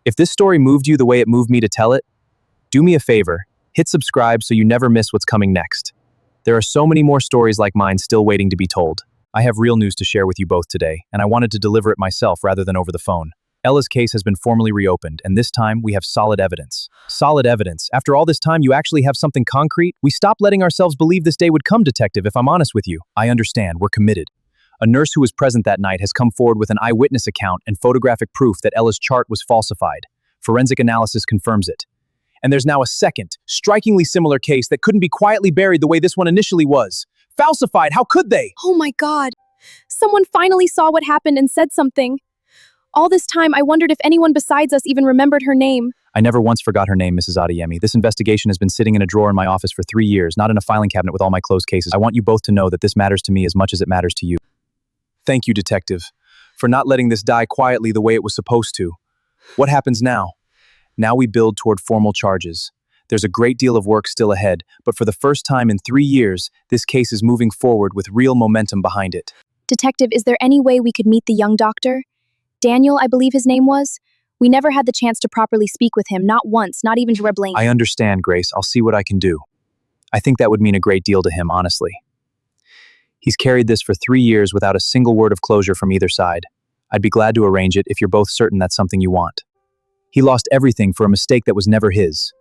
If this story moved you the way it moved me to tell it, do me a favor, hit subscribe so you never miss what's coming next. There are so many more stories like mine still waiting to be told. I have real news to share with you both today, and I wanted to deliver it myself rather than over the phone. Ella's case has been formally reopened, and this time we have solid evidence. Solid evidence. After all this time, you actually have something concrete? We stopped letting ourselves believe this day would come, detective, if I'm honest with you. I understand, we're committed. A nurse who was present that night has come forward with an eyewitness account and photographic proof that Ella's chart was falsified. Forensic analysis confirms it. And there's now a second, strikingly similar case that couldn't be quietly buried the way this one initially was. Falsified, how could they? Oh my God. Someone finally saw what happened and said something. All this time, I wondered if anyone besides us even remembered her name. I never once forgot her name, Mrs. Adeyemi. This investigation has been sitting in a drawer in my office for 3 years, not in a filing cabinet with all my closed cases. I want you both to know that this matters to me as much as it matters to you. Thank you, detective, for not letting this die quietly the way it was supposed to. What happens now? Now we build toward formal charges. There's a great deal of work still ahead, but for the first time in 3 years, this case is moving forward with real momentum behind it. Detective, is there any way we could meet the young doctor? Daniel, I believe his name was? We never had the chance to properly speak with him, not once, not even to wear blame. I understand, Grace. I'll see what I can do. I think that would mean a great deal to him, honestly. He's carried this for 3 years without a single word of closure from either side. I'd be glad to arrange it if you're both certain that's something you want. He lost everything for a mistake that was never his.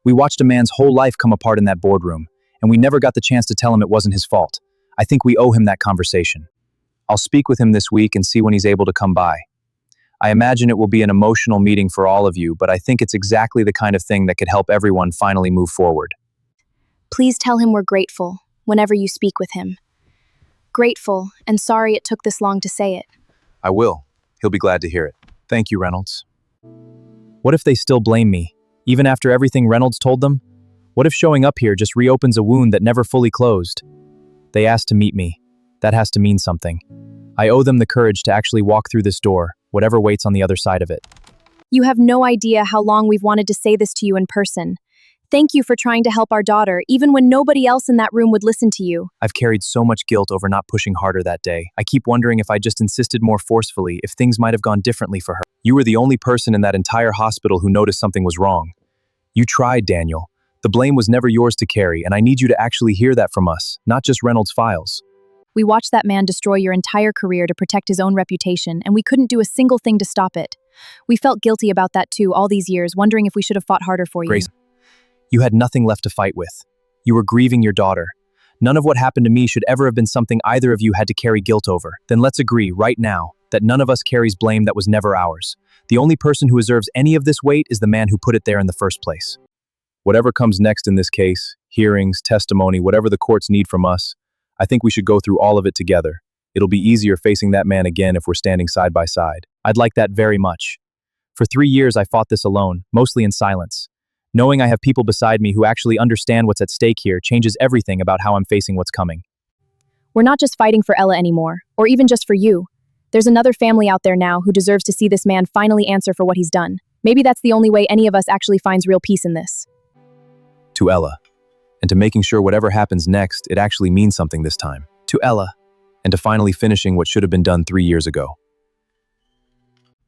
We watched a man's whole life come apart in that boardroom, and we never got the chance to tell him it wasn't his fault. I think we owe him that conversation. I'll speak with him this week and see when he's able to come by. I imagine it will be an emotional meeting for all of you, but I think it's exactly the kind of thing that could help everyone finally move forward. Please tell him we're grateful whenever you speak with him. Grateful, and sorry it took this long to say it. I will. He'll be glad to hear it. Thank you, Reynolds. What if they still blame me, even after everything Reynolds told them? What if showing up here just reopens a wound that never fully closed? They asked to meet me. That has to mean something. I owe them the courage to actually walk through this door, whatever waits on the other side of it. You have no idea how long we've wanted to say this to you in person. Thank you for trying to help our daughter, even when nobody else in that room would listen to you. I've carried so much guilt over not pushing harder that day. I keep wondering if I just insisted more forcefully, if things might have gone differently for her. You were the only person in that entire hospital who noticed something was wrong. You tried, Daniel. The blame was never yours to carry, and I need you to actually hear that from us, not just Reynolds' files. We watched that man destroy your entire career to protect his own reputation, and we couldn't do a single thing to stop it. We felt guilty about that too all these years, wondering if we should have fought harder for you. Grace, you had nothing left to fight with. You were grieving your daughter. None of what happened to me should ever have been something either of you had to carry guilt over. Then let's agree, right now, that none of us carries blame that was never ours. The only person who deserves any of this weight is the man who put it there in the first place. Whatever comes next in this case, hearings, testimony, whatever the courts need from us, I think we should go through all of it together. It'll be easier facing that man again if we're standing side by side. I'd like that very much. For 3 years, I fought this alone, mostly in silence. Knowing I have people beside me who actually understand what's at stake here changes everything about how I'm facing what's coming. We're not just fighting for Ella anymore, or even just for you. There's another family out there now who deserves to see this man finally answer for what he's done. Maybe that's the only way any of us actually finds real peace in this. To Ella. And to making sure whatever happens next, it actually means something this time. To Ella. And to finally finishing what should have been done 3 years ago.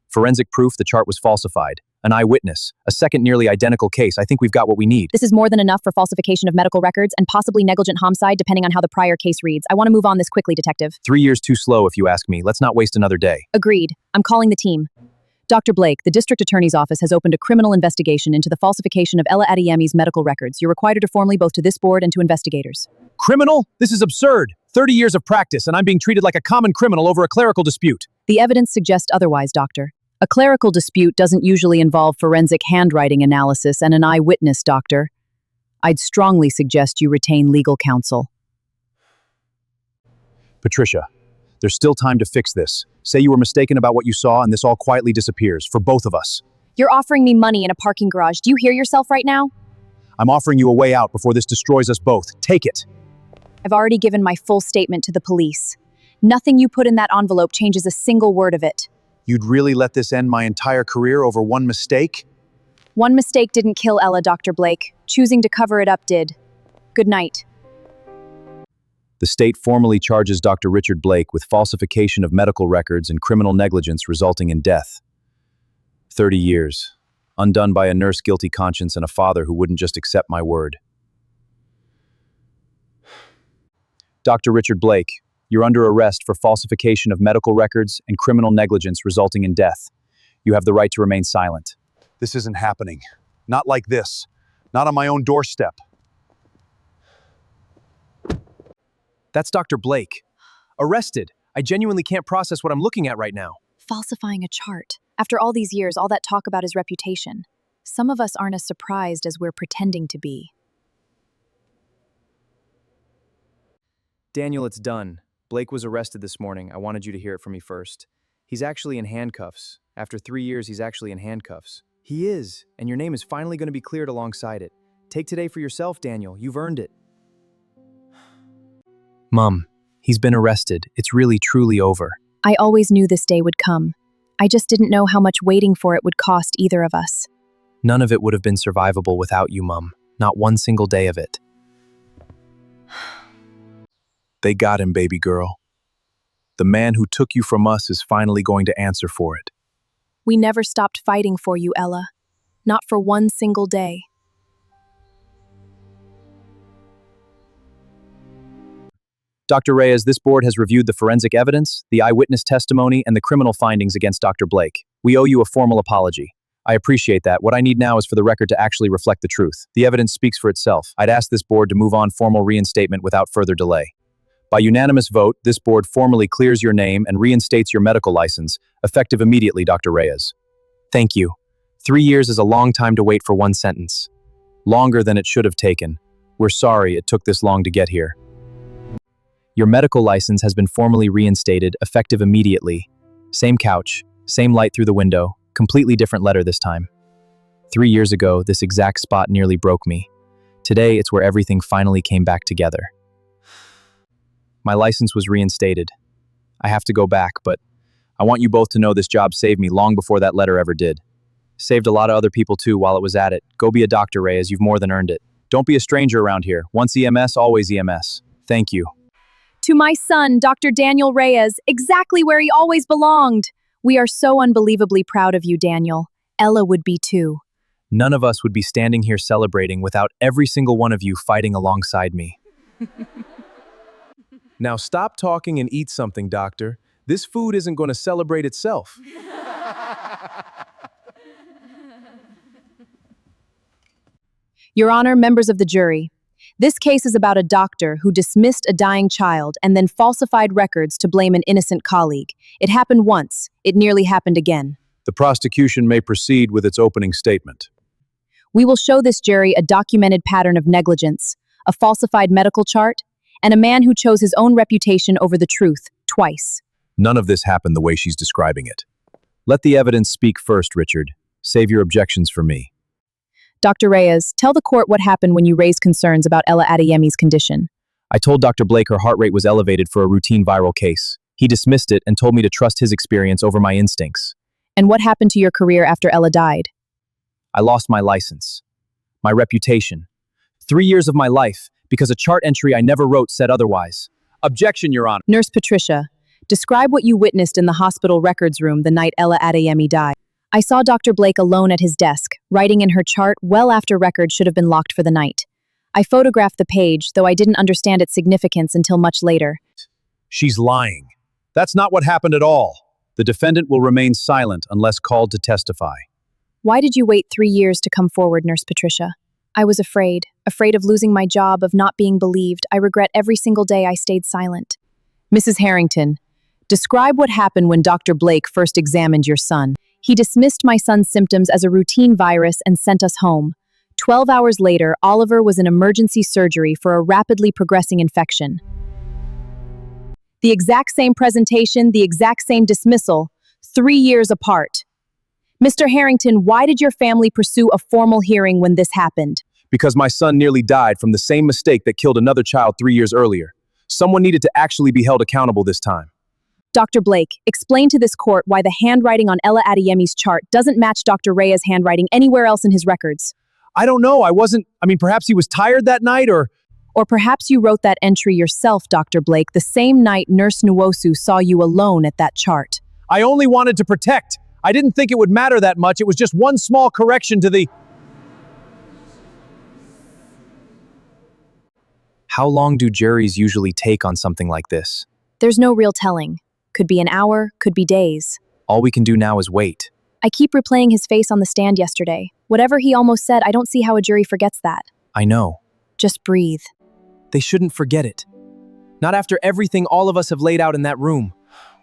Forensic proof the chart was falsified. An eyewitness. A second nearly identical case. I think we've got what we need. This is more than enough for falsification of medical records and possibly negligent homicide depending on how the prior case reads. I want to move on this quickly, detective. 3 years too slow if you ask me. Let's not waste another day. Agreed. I'm calling the team. Dr. Blake, the district attorney's office has opened a criminal investigation into the falsification of Ella Adeyemi's medical records. You're required to formally both to this board and to investigators. Criminal? This is absurd. 30 years of practice and I'm being treated like a common criminal over a clerical dispute. The evidence suggests otherwise, doctor. A clerical dispute doesn't usually involve forensic handwriting analysis and an eyewitness, doctor. I'd strongly suggest you retain legal counsel. Patricia, there's still time to fix this. Say you were mistaken about what you saw and this all quietly disappears, for both of us. You're offering me money in a parking garage. Do you hear yourself right now? I'm offering you a way out before this destroys us both. Take it. I've already given my full statement to the police. Nothing you put in that envelope changes a single word of it. You'd really let this end my entire career over one mistake? One mistake didn't kill Ella, Dr. Blake. Choosing to cover it up did. Good night. The state formally charges Dr. Richard Blake with falsification of medical records and criminal negligence resulting in death. 30 years. Undone by a nurse guilty conscience and a father who wouldn't just accept my word. Dr. Richard Blake, you're under arrest for falsification of medical records and criminal negligence resulting in death. You have the right to remain silent. This isn't happening. Not like this. Not on my own doorstep. That's Dr. Blake. Arrested. I genuinely can't process what I'm looking at right now. Falsifying a chart. After all these years, all that talk about his reputation. Some of us aren't as surprised as we're pretending to be. Daniel, it's done. Blake was arrested this morning. I wanted you to hear it from me first. He's actually in handcuffs. After 3 years, he's actually in handcuffs. He is, and your name is finally going to be cleared alongside it. Take today for yourself, Daniel. You've earned it. Mom, he's been arrested. It's really, truly over. I always knew this day would come. I just didn't know how much waiting for it would cost either of us. None of it would have been survivable without you, Mom. Not one single day of it. They got him, baby girl. The man who took you from us is finally going to answer for it. We never stopped fighting for you, Ella. Not for one single day. Dr. Reyes, this board has reviewed the forensic evidence, the eyewitness testimony, and the criminal findings against Dr. Blake. We owe you a formal apology. I appreciate that. What I need now is for the record to actually reflect the truth. The evidence speaks for itself. I'd ask this board to move on formal reinstatement without further delay. By unanimous vote, this board formally clears your name and reinstates your medical license, effective immediately, Dr. Reyes. Thank you. 3 years is a long time to wait for one sentence. Longer than it should have taken. We're sorry it took this long to get here. Your medical license has been formally reinstated, effective immediately. Same couch, same light through the window, completely different letter this time. 3 years ago, this exact spot nearly broke me. Today, it's where everything finally came back together. My license was reinstated. I have to go back, but I want you both to know this job saved me long before that letter ever did. Saved a lot of other people too while it was at it. Go be a doctor, Reyes. You've more than earned it. Don't be a stranger around here. Once EMS, always EMS. Thank you. To my son, Dr. Daniel Reyes, exactly where he always belonged. We are so unbelievably proud of you, Daniel. Ella would be too. None of us would be standing here celebrating without every single one of you fighting alongside me. Now stop talking and eat something, doctor. This food isn't going to celebrate itself. Your Honor, members of the jury, this case is about a doctor who dismissed a dying child and then falsified records to blame an innocent colleague. It happened once. It nearly happened again. The prosecution may proceed with its opening statement. We will show this jury a documented pattern of negligence, a falsified medical chart, and a man who chose his own reputation over the truth twice. None of this happened the way she's describing it. Let the evidence speak first, Richard. Save your objections for me. Dr. Reyes, tell the court what happened when you raised concerns about Ella Adeyemi's condition. I told Dr. Blake her heart rate was elevated for a routine viral case. He dismissed it and told me to trust his experience over my instincts. And what happened to your career after Ella died? I lost my license, my reputation, 3 years of my life, because a chart entry I never wrote said otherwise. Objection, Your Honor. Nurse Patricia, describe what you witnessed in the hospital records room the night Ella Adeyemi died. I saw Dr. Blake alone at his desk, writing in her chart well after records should have been locked for the night. I photographed the page, though I didn't understand its significance until much later. She's lying. That's not what happened at all. The defendant will remain silent unless called to testify. Why did you wait 3 years to come forward, Nurse Patricia? I was afraid of losing my job, of not being believed. I regret every single day I stayed silent. Mrs. Harrington, describe what happened when Dr. Blake first examined your son. He dismissed my son's symptoms as a routine virus and sent us home. 12 hours later, Oliver was in emergency surgery for a rapidly progressing infection. The exact same presentation, the exact same dismissal, 3 years apart. Mr. Harrington, why did your family pursue a formal hearing when this happened? Because my son nearly died from the same mistake that killed another child 3 years earlier. Someone needed to actually be held accountable this time. Dr. Blake, explain to this court why the handwriting on Ella Adeyemi's chart doesn't match Dr. Reyes' handwriting anywhere else in his records. I don't know. Perhaps he was tired that night or... Or perhaps you wrote that entry yourself, Dr. Blake, the same night Nurse Nwosu saw you alone at that chart. I only wanted to protect. I didn't think it would matter that much. It was just one small correction to the... How long do juries usually take on something like this? There's no real telling. Could be an hour, could be days. All we can do now is wait. I keep replaying his face on the stand yesterday. Whatever he almost said, I don't see how a jury forgets that. I know. Just breathe. They shouldn't forget it. Not after everything all of us have laid out in that room.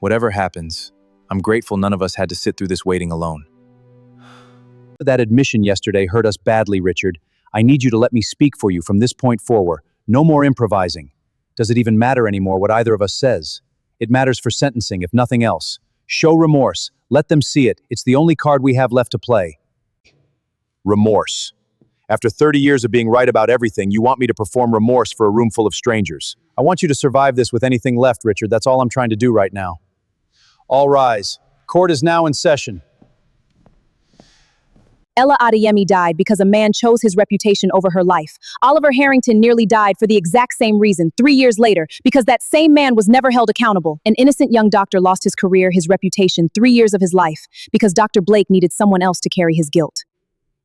Whatever happens, I'm grateful none of us had to sit through this waiting alone. That admission yesterday hurt us badly, Richard. I need you to let me speak for you from this point forward. No more improvising. Does it even matter anymore what either of us says? It matters for sentencing, if nothing else. Show remorse. Let them see it. It's the only card we have left to play. Remorse. After 30 years of being right about everything, you want me to perform remorse for a room full of strangers. I want you to survive this with anything left, Richard. That's all I'm trying to do right now. All rise. Court is now in session. Ella Adeyemi died because a man chose his reputation over her life. Oliver Harrington nearly died for the exact same reason 3 years later, because that same man was never held accountable. An innocent young doctor lost his career, his reputation, 3 years of his life, because Dr. Blake needed someone else to carry his guilt.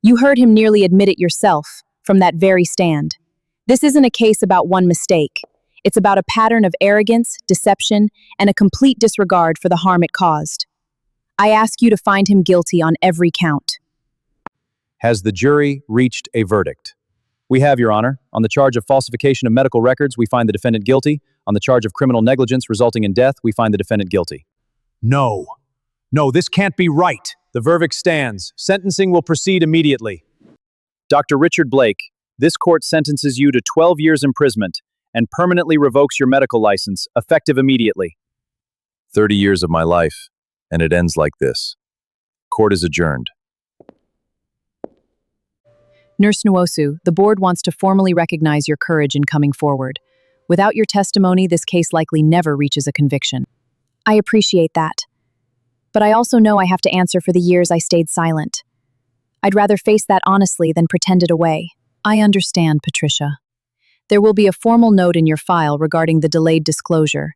You heard him nearly admit it yourself from that very stand. This isn't a case about one mistake. It's about a pattern of arrogance, deception, and a complete disregard for the harm it caused. I ask you to find him guilty on every count. Has the jury reached a verdict? We have, Your Honor. On the charge of falsification of medical records, we find the defendant guilty. On the charge of criminal negligence resulting in death, we find the defendant guilty. No. No, this can't be right. The verdict stands. Sentencing will proceed immediately. Dr. Richard Blake, this court sentences you to 12 years imprisonment and permanently revokes your medical license, effective immediately. 30 years of my life, and it ends like this. Court is adjourned. Nurse Nwosu, the board wants to formally recognize your courage in coming forward. Without your testimony, this case likely never reaches a conviction. I appreciate that. But I also know I have to answer for the years I stayed silent. I'd rather face that honestly than pretend it away. I understand, Patricia. There will be a formal note in your file regarding the delayed disclosure.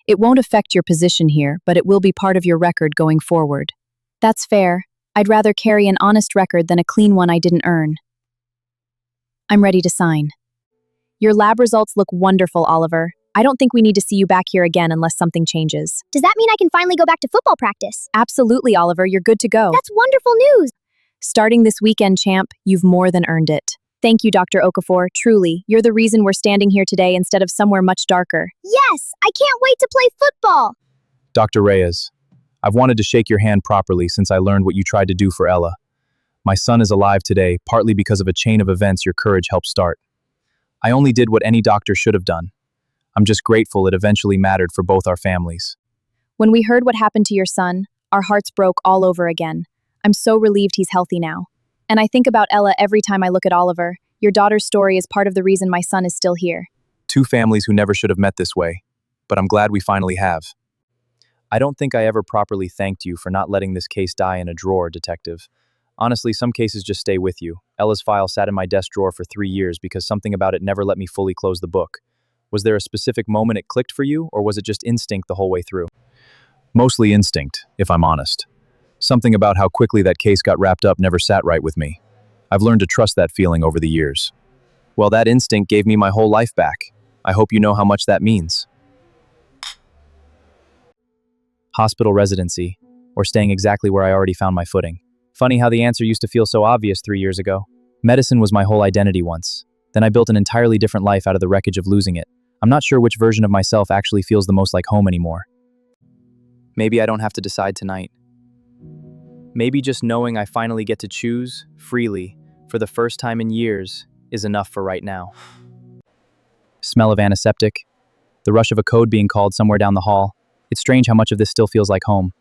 It won't affect your position here, but it will be part of your record going forward. That's fair. I'd rather carry an honest record than a clean one I didn't earn. I'm ready to sign. Your lab results look wonderful, Oliver. I don't think we need to see you back here again unless something changes. Does that mean I can finally go back to football practice? Absolutely, Oliver. You're good to go. That's wonderful news. Starting this weekend, champ, you've more than earned it. Thank you, Dr. Okafor. Truly, you're the reason we're standing here today instead of somewhere much darker. Yes, I can't wait to play football. Dr. Reyes, I've wanted to shake your hand properly since I learned what you tried to do for Ella. My son is alive today, partly because of a chain of events your courage helped start. I only did what any doctor should have done. I'm just grateful it eventually mattered for both our families. When we heard what happened to your son, our hearts broke all over again. I'm so relieved he's healthy now. And I think about Ella every time I look at Oliver. Your daughter's story is part of the reason my son is still here. Two families who never should have met this way, but I'm glad we finally have. I don't think I ever properly thanked you for not letting this case die in a drawer, Detective. Honestly, some cases just stay with you. Ella's file sat in my desk drawer for 3 years because something about it never let me fully close the book. Was there a specific moment it clicked for you, or was it just instinct the whole way through? Mostly instinct, if I'm honest. Something about how quickly that case got wrapped up never sat right with me. I've learned to trust that feeling over the years. Well, that instinct gave me my whole life back. I hope you know how much that means. Hospital residency, or staying exactly where I already found my footing. Funny how the answer used to feel so obvious 3 years ago. Medicine was my whole identity once. Then I built an entirely different life out of the wreckage of losing it. I'm not sure which version of myself actually feels the most like home anymore. Maybe I don't have to decide tonight. Maybe just knowing I finally get to choose, freely, for the first time in years, is enough for right now. Smell of antiseptic. The rush of a code being called somewhere down the hall. It's strange how much of this still feels like home.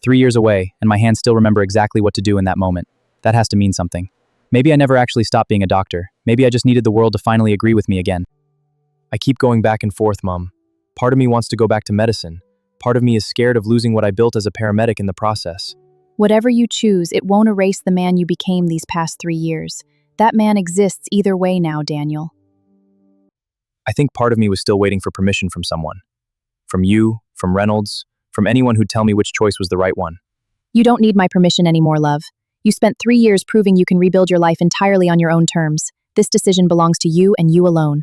3 years away, and my hands still remember exactly what to do in that moment. That has to mean something. Maybe I never actually stopped being a doctor. Maybe I just needed the world to finally agree with me again. I keep going back and forth, Mom. Part of me wants to go back to medicine. Part of me is scared of losing what I built as a paramedic in the process. Whatever you choose, it won't erase the man you became these past 3 years. That man exists either way now, Daniel. I think part of me was still waiting for permission from someone. From you, from Reynolds, from anyone who'd tell me which choice was the right one. You don't need my permission anymore, love. You spent 3 years proving you can rebuild your life entirely on your own terms. This decision belongs to you and you alone.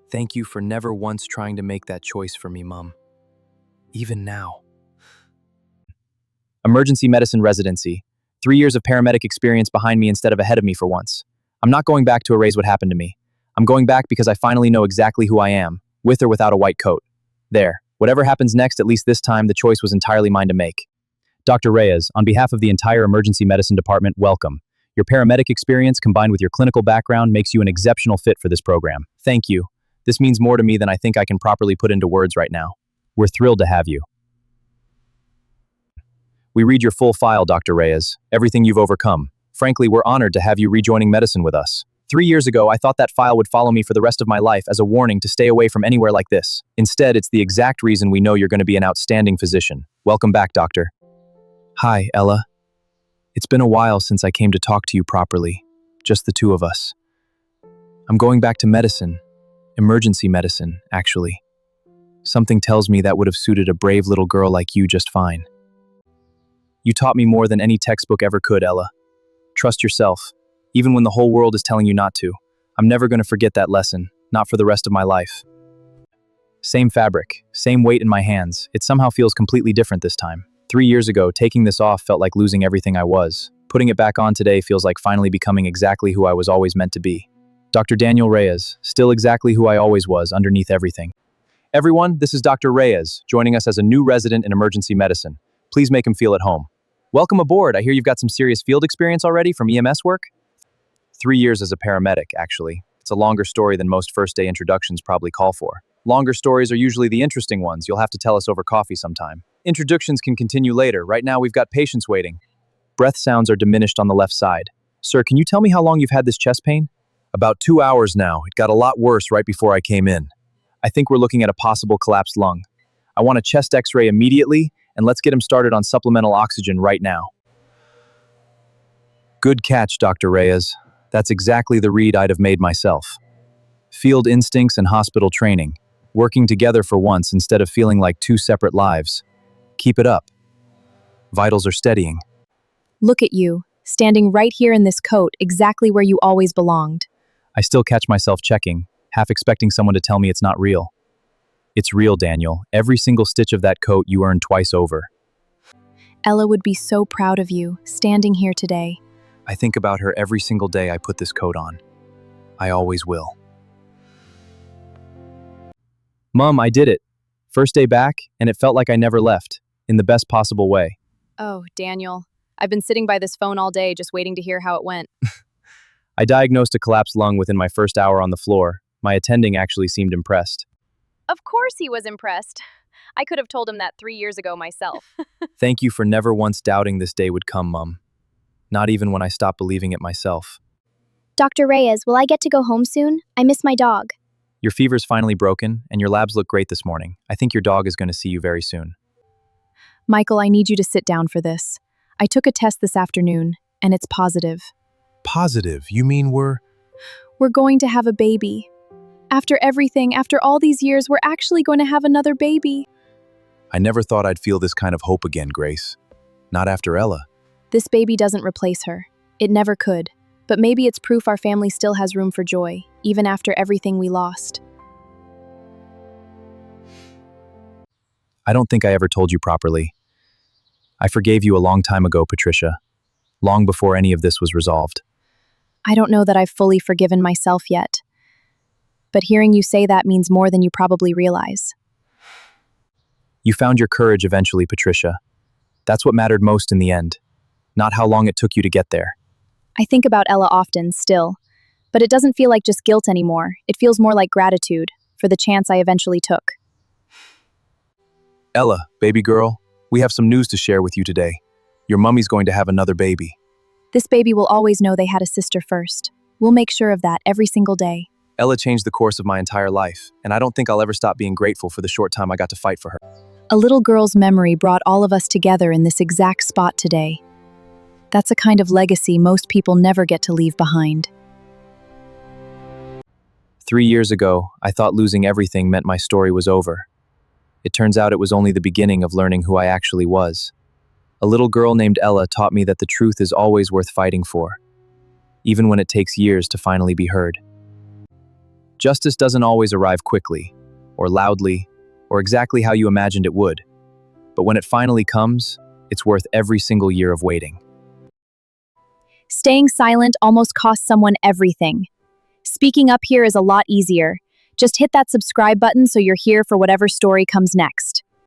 Thank you for never once trying to make that choice for me, Mum. Even now. Emergency medicine residency. 3 years of paramedic experience behind me instead of ahead of me for once. I'm not going back to erase what happened to me. I'm going back because I finally know exactly who I am, with or without a white coat. There. Whatever happens next, at least this time, the choice was entirely mine to make. Dr. Reyes, on behalf of the entire emergency medicine department, welcome. Your paramedic experience combined with your clinical background makes you an exceptional fit for this program. Thank you. This means more to me than I think I can properly put into words right now. We're thrilled to have you. We read your full file, Dr. Reyes, everything you've overcome. Frankly, we're honored to have you rejoining medicine with us. 3 years ago, I thought that file would follow me for the rest of my life as a warning to stay away from anywhere like this. Instead, it's the exact reason we know you're going to be an outstanding physician. Welcome back, doctor. Hi, Ella. It's been a while since I came to talk to you properly, just the two of us. I'm going back to medicine, emergency medicine, actually. Something tells me that would have suited a brave little girl like you just fine. You taught me more than any textbook ever could, Ella. Trust yourself, even when the whole world is telling you not to. I'm never going to forget that lesson, not for the rest of my life. Same fabric, same weight in my hands. It somehow feels completely different this time. 3 years ago, taking this off felt like losing everything I was. Putting it back on today feels like finally becoming exactly who I was always meant to be. Dr. Daniel Reyes, still exactly who I always was underneath everything. Everyone, this is Dr. Reyes, joining us as a new resident in emergency medicine. Please make him feel at home. Welcome aboard. I hear you've got some serious field experience already from EMS work? 3 years as a paramedic, actually. It's a longer story than most first-day introductions probably call for. Longer stories are usually the interesting ones. You'll have to tell us over coffee sometime. Introductions can continue later. Right now, we've got patients waiting. Breath sounds are diminished on the left side. Sir, can you tell me how long you've had this chest pain? About 2 hours now. It got a lot worse right before I came in. I think we're looking at a possible collapsed lung. I want a chest x-ray immediately, and let's get him started on supplemental oxygen right now. Good catch, Dr. Reyes. That's exactly the read I'd have made myself. Field instincts and hospital training, working together for once instead of feeling like two separate lives. Keep it up. Vitals are steadying. Look at you, standing right here in this coat, exactly where you always belonged. I still catch myself checking, half expecting someone to tell me it's not real. It's real, Daniel. Every single stitch of that coat you earned twice over. Ella would be so proud of you, standing here today. I think about her every single day I put this coat on. I always will. Mom, I did it. First day back, and it felt like I never left, in the best possible way. Oh, Daniel. I've been sitting by this phone all day just waiting to hear how it went. I diagnosed a collapsed lung within my first hour on the floor. My attending actually seemed impressed. Of course he was impressed. I could have told him that 3 years ago myself. Thank you for never once doubting this day would come, Mum. Not even when I stopped believing it myself. Dr. Reyes, will I get to go home soon? I miss my dog. Your fever's finally broken, and your labs look great this morning. I think your dog is going to see you very soon. Michael, I need you to sit down for this. I took a test this afternoon, and it's positive. Positive? You mean we're We're going to have a baby. After everything, after all these years, we're actually going to have another baby. I never thought I'd feel this kind of hope again, Grace. Not after Ella. This baby doesn't replace her. It never could. But maybe it's proof our family still has room for joy, even after everything we lost. I don't think I ever told you properly. I forgave you a long time ago, Patricia. Long before any of this was resolved. I don't know that I've fully forgiven myself yet. But hearing you say that means more than you probably realize. You found your courage eventually, Patricia. That's what mattered most in the end. Not how long it took you to get there. I think about Ella often, still. But it doesn't feel like just guilt anymore. It feels more like gratitude for the chance I eventually took. Ella, baby girl, we have some news to share with you today. Your mummy's going to have another baby. This baby will always know they had a sister first. We'll make sure of that every single day. Ella changed the course of my entire life, and I don't think I'll ever stop being grateful for the short time I got to fight for her. A little girl's memory brought all of us together in this exact spot today. That's a kind of legacy most people never get to leave behind. 3 years ago, I thought losing everything meant my story was over. It turns out it was only the beginning of learning who I actually was. A little girl named Ella taught me that the truth is always worth fighting for, even when it takes years to finally be heard. Justice doesn't always arrive quickly, or loudly, or exactly how you imagined it would. But when it finally comes, it's worth every single year of waiting. Staying silent almost costs someone everything. Speaking up here is a lot easier. Just hit that subscribe button so you're here for whatever story comes next.